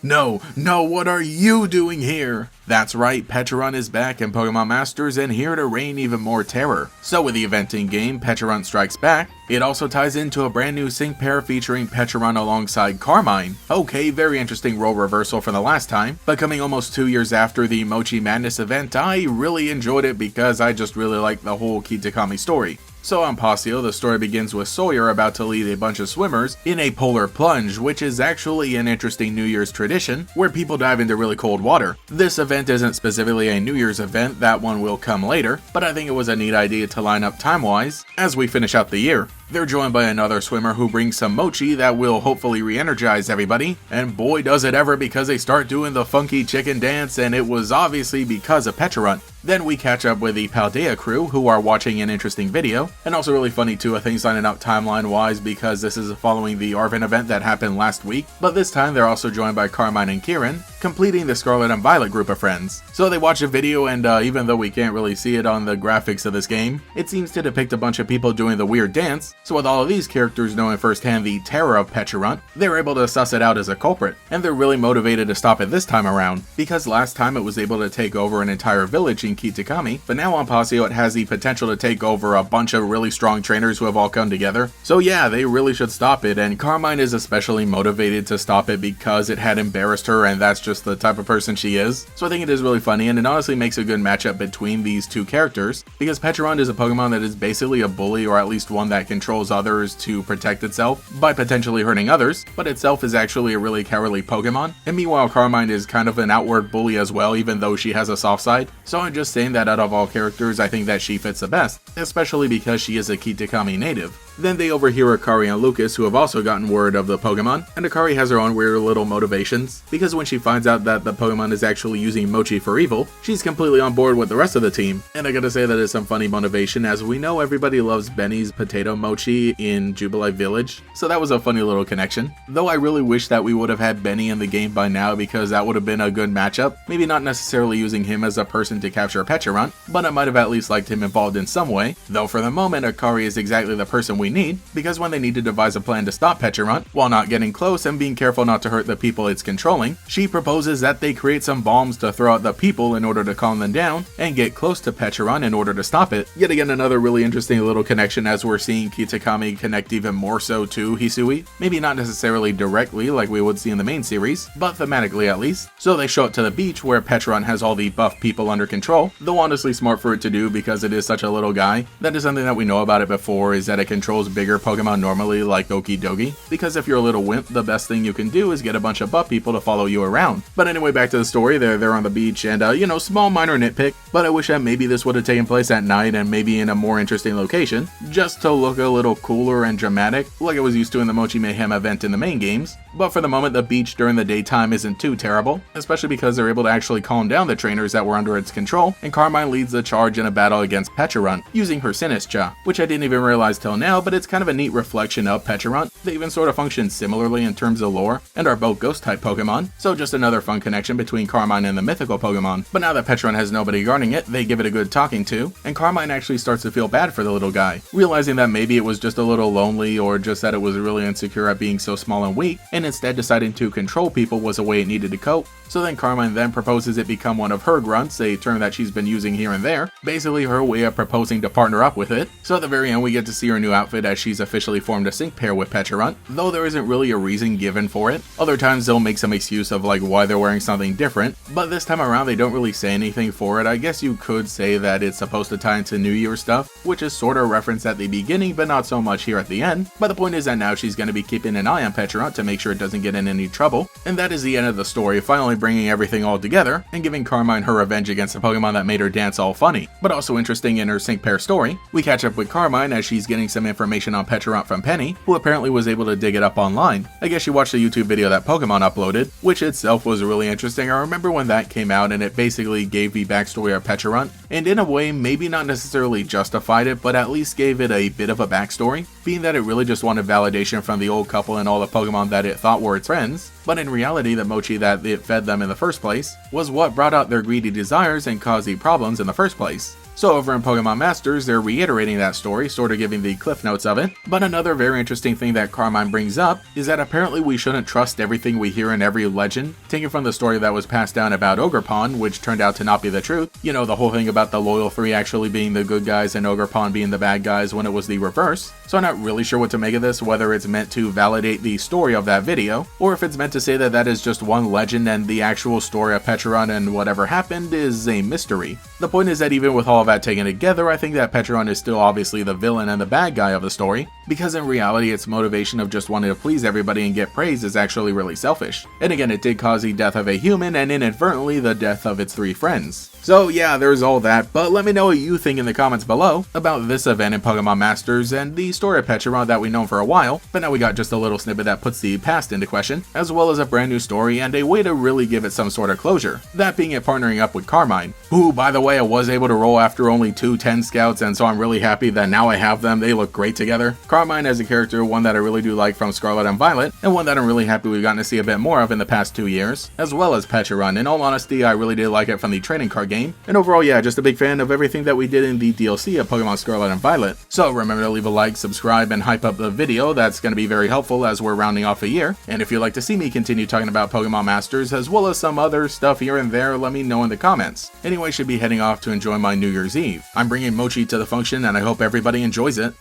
No, what are you doing here? That's right, Pecharunt is back in Pokemon Masters and here to rain even more terror. So with the event in game, Pecharunt Strikes Back, it also ties into a brand new sync pair featuring Pecharunt alongside Carmine. Okay, very interesting role reversal from the last time, but coming almost 2 years after the Mochi Madness event, I really enjoyed it because I just really liked the whole Kitakami story. So on Pasio, the story begins with Sawyer about to lead a bunch of swimmers in a polar plunge, which is actually an interesting New Year's tradition where people dive into really cold water. This event isn't specifically a New Year's event, that one will come later, but I think it was a neat idea to line up time-wise as we finish out the year. They're joined by another swimmer who brings some mochi that will hopefully re-energize everybody, and boy does it ever because they start doing the funky chicken dance, and it was obviously because of Pecharunt. Then we catch up with the Paldea crew who are watching an interesting video, and also really funny too, things lining up timeline wise because this is following the Arvin event that happened last week, but this time they're also joined by Carmine and Kieran, completing the Scarlet and Violet group of friends. So they watch a video and even though we can't really see it on the graphics of this game, it seems to depict a bunch of people doing the weird dance, so with all of these characters knowing firsthand the terror of Pecharunt, they're able to suss it out as a culprit, and they're really motivated to stop it this time around, because last time it was able to take over an entire village in Kitakami, but now on Pasio it has the potential to take over a bunch of really strong trainers who have all come together. So yeah, they really should stop it, and Carmine is especially motivated to stop it because it had embarrassed her, and that's just the type of person she is. So I think it is really funny, and it honestly makes a good matchup between these two characters, because Pecharunt is a Pokemon that is basically a bully, or at least one that controls others to protect itself by potentially hurting others, but itself is actually a really cowardly Pokemon. And meanwhile, Carmine is kind of an outward bully as well, even though she has a soft side. So I'm just saying that out of all characters, I think that she fits the best, especially because she is a Kitakami native. Then they overhear Akari and Lucas, who have also gotten word of the Pokemon, and Akari has her own weird little motivations, because when she finds out that the Pokemon is actually using Mochi for evil, she's completely on board with the rest of the team. And I gotta say that is some funny motivation, as we know everybody loves Benny's potato mochi in Jubilee Village, so that was a funny little connection. Though I really wish that we would have had Benny in the game by now, because that would have been a good matchup. Maybe not necessarily using him as a person to capture Pecharunt, but I might have at least liked him involved in some way, though for the moment Akari is exactly the person we need, because when they need to devise a plan to stop Pecharunt, while not getting close and being careful not to hurt the people it's controlling, she proposes that they create some bombs to throw at the people in order to calm them down, and get close to Pecharunt in order to stop it. Yet again, another really interesting little connection, as we're seeing Kitakami connect even more so to Hisui. Maybe not necessarily directly like we would see in the main series, but thematically at least. So they show up to the beach where Pecharunt has all the buff people under control, though honestly smart for it to do because it is such a little guy. That is something that we know about it before, is that it controls bigger Pokemon normally, like Okidogi, because if you're a little wimp, the best thing you can do is get a bunch of buff people to follow you around. But anyway, back to the story. They're on the beach, and small minor nitpick, but I wish that maybe this would have taken place at night and maybe in a more interesting location, just to look a little cooler and dramatic, like I was used to in the Mochi Mayhem event in the main games. But for the moment, the beach during the daytime isn't too terrible, especially because they're able to actually calm down the trainers that were under its control, and Carmine leads the charge in a battle against Pecharunt, using her Sinistcha, which I didn't even realize till now, but it's kind of a neat reflection of Pecharunt. They even sort of function similarly in terms of lore, and are both ghost-type Pokemon, so just another fun connection between Carmine and the mythical Pokemon. But now that Pecharunt has nobody guarding it, they give it a good talking to, and Carmine actually starts to feel bad for the little guy, realizing that maybe it was just a little lonely, or just that it was really insecure at being so small and weak, and instead deciding to control people was a way it needed to cope. So then Carmine then proposes it become one of her grunts, a term that she's been using here and there, basically her way of proposing to partner up with it. So at the very end we get to see her new outfit as she's officially formed a sync pair with Pecharunt, though there isn't really a reason given for it. Other times they'll make some excuse of like why they're wearing something different, but this time around they don't really say anything for it. I guess you could say that it's supposed to tie into New Year stuff, which is sort of referenced at the beginning but not so much here at the end. But the point is that now she's going to be keeping an eye on Pecharunt to make sure it doesn't get in any trouble, and that is the end of the story, finally bringing everything all together and giving Carmine her revenge against the Pokemon that made her dance all funny. But also interesting in her sync pair story, we catch up with Carmine as she's getting some information on Pecharunt from Penny, who apparently was able to dig it up online. I guess she watched the YouTube video that Pokemon uploaded, which itself was really interesting. I remember when that came out and it basically gave the backstory of Pecharunt, and in a way maybe not necessarily justified it, but at least gave it a bit of a backstory, being that it really just wanted validation from the old couple and all the Pokemon that it thought were its friends, but in reality the Mochi that it fed them in the first place was what brought out their greedy desires and caused the problems in the first place. So over in Pokemon Masters, they're reiterating that story, sort of giving the cliff notes of it. But another very interesting thing that Carmine brings up is that apparently we shouldn't trust everything we hear in every legend, taken from the story that was passed down about Ogerpon, which turned out to not be the truth. You know, the whole thing about the Loyal 3 actually being the good guys and Ogerpon being the bad guys when it was the reverse. So I'm not really sure what to make of this, whether it's meant to validate the story of that video, or if it's meant to say that that is just one legend and the actual story of Pecharunt and whatever happened is a mystery. The point is that even with all of that taken together, I think that Pecharunt is still obviously the villain and the bad guy of the story, because in reality its motivation of just wanting to please everybody and get praise is actually really selfish. And again, it did cause the death of a human and inadvertently the death of its 3 friends. So yeah, there's all that, but let me know what you think in the comments below about this event in Pokemon Masters and the story of Pecharunt that we've known for a while, but now we got just a little snippet that puts the past into question, as well as a brand new story and a way to really give it some sort of closure, that being it partnering up with Carmine, who, by the way, I was able to roll after only 2 10 scouts, and so I'm really happy that now I have them. They look great together. Carmine as a character, one that I really do like from Scarlet and Violet, and one that I'm really happy we've gotten to see a bit more of in the past 2 years, as well as Pecharunt. In all honesty, I really did like it from the trading card game, and overall, yeah, just a big fan of everything that we did in the DLC of Pokemon Scarlet and Violet. So remember to leave a like, subscribe, and hype up the video. That's going to be very helpful as we're rounding off a year. And if you'd like to see me continue talking about Pokemon Masters as well as some other stuff here and there, let me know in the comments. Anyway, should be heading off to enjoy my New Year's Eve. I'm bringing Mochi to the function and I hope everybody enjoys it.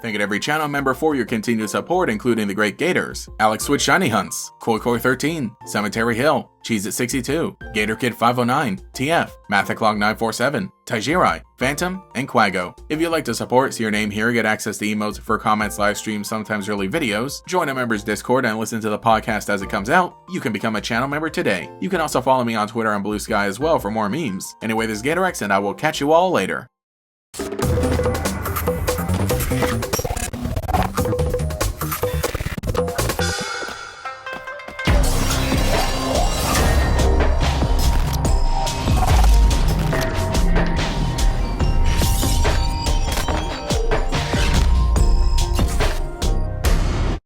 Thank you to every channel member for your continued support, including the Great Gators, Alex with Shiny Hunts, KoiKoi13, Cemetery Hill, Cheez-It62, GatorKid509, TF, Mathiclog947, Taijirai, Phantom, and Quago. If you'd like to support, see your name here, get access to emotes for comments, live streams, sometimes early videos, join a member's Discord, and listen to the podcast as it comes out, you can become a channel member today. You can also follow me on Twitter and Blue Sky as well for more memes. Anyway, this is GatorX, and I will catch you all later.